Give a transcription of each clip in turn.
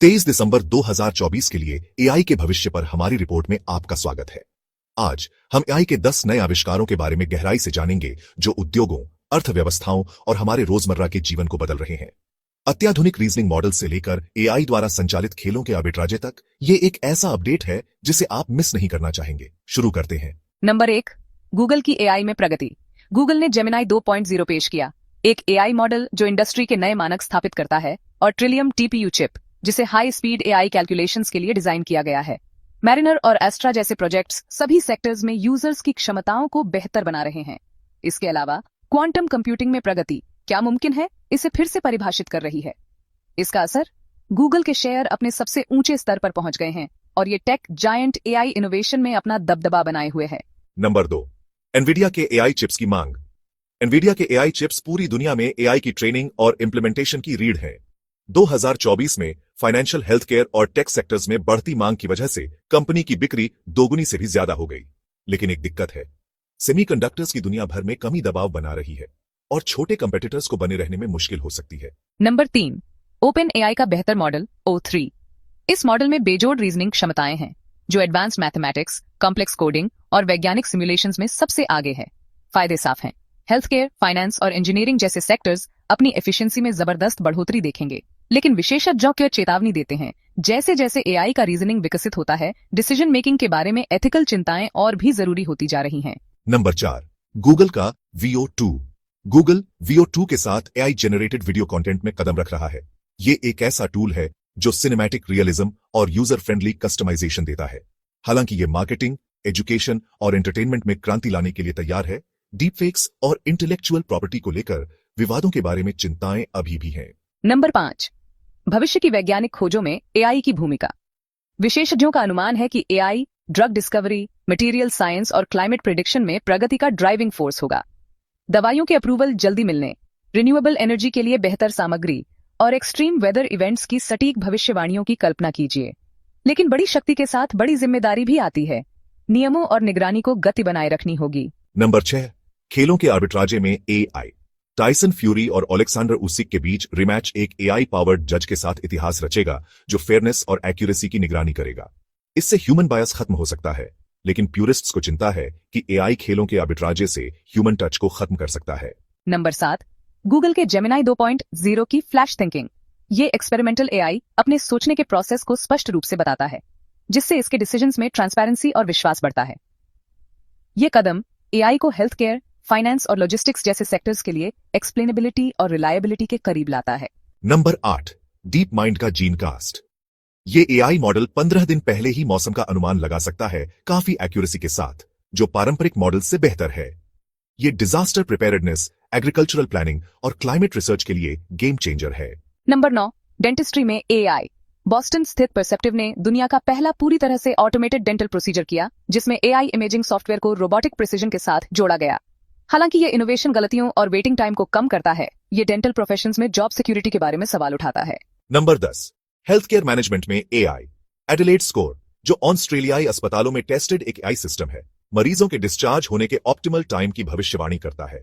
23 दिसंबर 2024 के लिए एआई के भविष्य पर हमारी रिपोर्ट में आपका स्वागत है। आज हम एआई के 10 नए आविष्कारों के बारे में गहराई से जानेंगे जो उद्योगों, अर्थव्यवस्थाओं और हमारे रोजमर्रा के जीवन को बदल रहे हैं। अत्याधुनिक रीजनिंग मॉडल से लेकर एआई द्वारा संचालित खेलों के आर्बिट्राजे तक ये एक ऐसा अपडेट है जिसे आप मिस नहीं करना चाहेंगे। शुरू करते हैं। नंबर 1, गूगल की एआई में प्रगति। गूगल ने जेमिनाई 2.0 पेश किया, एक एआई मॉडल जो इंडस्ट्री के नए मानक स्थापित करता है, और ट्रिलियम टीपीयू चिप जिसे हाई स्पीड एआई कैलकुलेशंस के लिए डिजाइन किया गया है। मैरिनर और एस्ट्रा जैसे प्रोजेक्ट्स सभी सेक्टर्स में यूजर्स की क्षमताओं को बेहतर बना रहे हैं। इसके अलावा क्वांटम कंप्यूटिंग में प्रगति क्या मुमकिन है, इसे फिर से परिभाषित कर रही है। इसका असर, गूगल के शेयर अपने सबसे ऊंचे स्तर पर पहुंच गए हैं और ये टेक जायंट एआई इनोवेशन में अपना दबदबा बनाए हुए है। नंबर 2, एनवीडिया के एआई चिप्स की मांग। एनवीडिया के एआई चिप्स पूरी दुनिया में एआई की ट्रेनिंग और इंप्लीमेंटेशन की रीढ़ है। 2024 में फाइनेंशियल, हेल्थ केयर और टेक सेक्टर्स में बढ़ती मांग की वजह से कंपनी की बिक्री दोगुनी से भी ज्यादा हो गई। लेकिन एक दिक्कत है, सेमीकंडक्टर्स की दुनिया भर में कमी दबाव बना रही है और छोटे कंपेटिटर्स को बने रहने में मुश्किल हो सकती है। नंबर 3, ओपन एआई का बेहतर मॉडल O3। इस मॉडल में बेजोड़ रीजनिंग क्षमताएं हैं जो एडवांस्ड मैथमेटिक्स, कॉम्प्लेक्स कोडिंग और वैज्ञानिक सिमुलेशंस में सबसे आगे है। फायदे साफ हैं, हेल्थ केयर, फाइनेंस और इंजीनियरिंग जैसे सेक्टर्स अपनी एफिशिएंसी में जबरदस्त बढ़ोतरी देखेंगे। लेकिन विशेषज्ञों को चेतावनी देते हैं, जैसे जैसे एआई का रीजनिंग विकसित होता है, डिसीजन मेकिंग के बारे में एथिकल चिंताएं और भी जरूरी होती जा रही हैं। नंबर 4, गूगल का VO2। गूगल VO2 के साथ एआई जनरेटेड वीडियो कंटेंट में कदम रख रहा है। ये एक ऐसा टूल है जो सिनेमैटिक रियलिज्म और यूजर फ्रेंडली कस्टमाइजेशन देता है। हालांकि ये मार्केटिंग, एजुकेशन और एंटरटेनमेंट में क्रांति लाने के लिए तैयार है, डीपफेक्स और इंटेलेक्चुअल प्रॉपर्टी को लेकर विवादों के बारे में चिंताएं अभी भी हैं। नंबर 5, भविष्य की वैज्ञानिक खोजों में एआई की भूमिका। विशेषज्ञों का अनुमान है कि AI drug discovery, material science और क्लाइमेट प्रेडिक्शन में प्रगति का ड्राइविंग फोर्स होगा। दवाइयों के अप्रूवल जल्दी मिलने, रिन्यूएबल एनर्जी के लिए बेहतर सामग्री और एक्सट्रीम वेदर इवेंट्स की सटीक भविष्यवाणियों की कल्पना कीजिए। लेकिन बड़ी शक्ति के साथ बड़ी जिम्मेदारी भी आती है। नियमों और निगरानी को गति बनाए रखनी होगी। नंबर 6, खेलों के आर्बिट्राजे में एआई। टाइसन फ्यूरी और ओलेक्सेंडर उसिक के बीच रिमैच एक एआई पावर्ड जज के साथ इतिहास रचेगा जो फेयरनेस और एक्यूरेसी की निगरानी करेगा। इससे ह्यूमन बायस खत्म हो सकता है, लेकिन प्यूरिस्ट्स को चिंता है कि एआई खेलों के आर्बिट्राजे से ह्यूमन टच को खत्म कर सकता है। नंबर 7, गूगल के जेमिनाई 2.0 की फ्लैश थिंकिंग। ये एक्सपेरिमेंटल एआई अपने सोचने के प्रोसेस को स्पष्ट रूप से बताता है, जिससे इसके डिसीजंस में ट्रांसपेरेंसी और विश्वास बढ़ता है। ये कदम एआई को हेल्थ केयर, फाइनेंस और लॉजिस्टिक्स जैसे सेक्टर्स के लिए एक्सप्लेनेबिलिटी और रिलायबिलिटी के करीब लाता है। नंबर 8, डीप माइंड का जीनकास्ट। ये एआई मॉडल 15 दिन पहले ही मौसम का अनुमान लगा सकता है, काफी एक्यूरेसी के साथ, जो पारंपरिक मॉडल से बेहतर है। ये डिजास्टर प्रिपेयर्डनेस, एग्रीकल्चरल प्लानिंग और क्लाइमेट रिसर्च के लिए गेम चेंजर है। नंबर 9, डेंटिस्ट्री में एआई। बॉस्टन स्थित परसेप्टिव ने दुनिया का पहला पूरी तरह से ऑटोमेटेड डेंटल प्रोसीजर किया, जिसमें एआई इमेजिंग सॉफ्टवेयर को रोबोटिक प्रिसीजन के साथ जोड़ा गया। हालांकि ये इनोवेशन गलतियों और वेटिंग टाइम को कम करता है, ये डेंटल प्रोफेशंस में जॉब सिक्योरिटी के बारे में सवाल उठाता है। नंबर 10, हेल्थ केयर मैनेजमेंट में एआई। एडिलेड स्कोर, जो ऑस्ट्रेलियाई अस्पतालों में टेस्टेड एक एआई सिस्टम है, मरीजों के डिस्चार्ज होने के ऑप्टिमल टाइम की भविष्यवाणी करता है।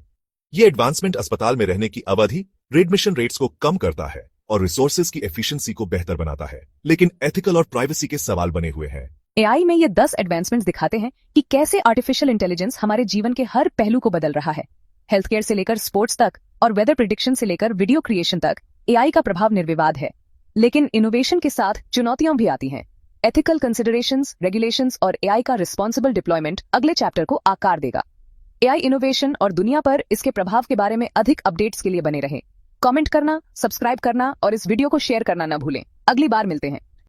ये एडवांसमेंट अस्पताल में रहने की अवधि, रेडमिशन रेट्स को कम करता है और रिसोर्सेज की एफिशिएंसी को बेहतर बनाता है। लेकिन एथिकल और प्राइवेसी के सवाल बने हुए हैं। एआई में ये 10 एडवांसमेंट्स दिखाते हैं कि कैसे आर्टिफिशियल इंटेलिजेंस हमारे जीवन के हर पहलू को बदल रहा है। हेल्थ केयर से लेकर स्पोर्ट्स तक और वेदर प्रिडिक्शन से लेकर वीडियो क्रिएशन तक एआई का प्रभाव निर्विवाद है। लेकिन इनोवेशन के साथ चुनौतियां भी आती हैं। एथिकल कंसिडरेशंस, रेगुलेशंस और एआई का रिस्पॉन्सिबल डिप्लॉयमेंट अगले चैप्टर को आकार देगा। एआई इनोवेशन और दुनिया पर इसके प्रभाव के बारे में अधिक अपडेट्स के लिए बने रहें। कमेंट करना, सब्सक्राइब करना और इस वीडियो को शेयर करना न भूलें। अगली बार मिलते हैं।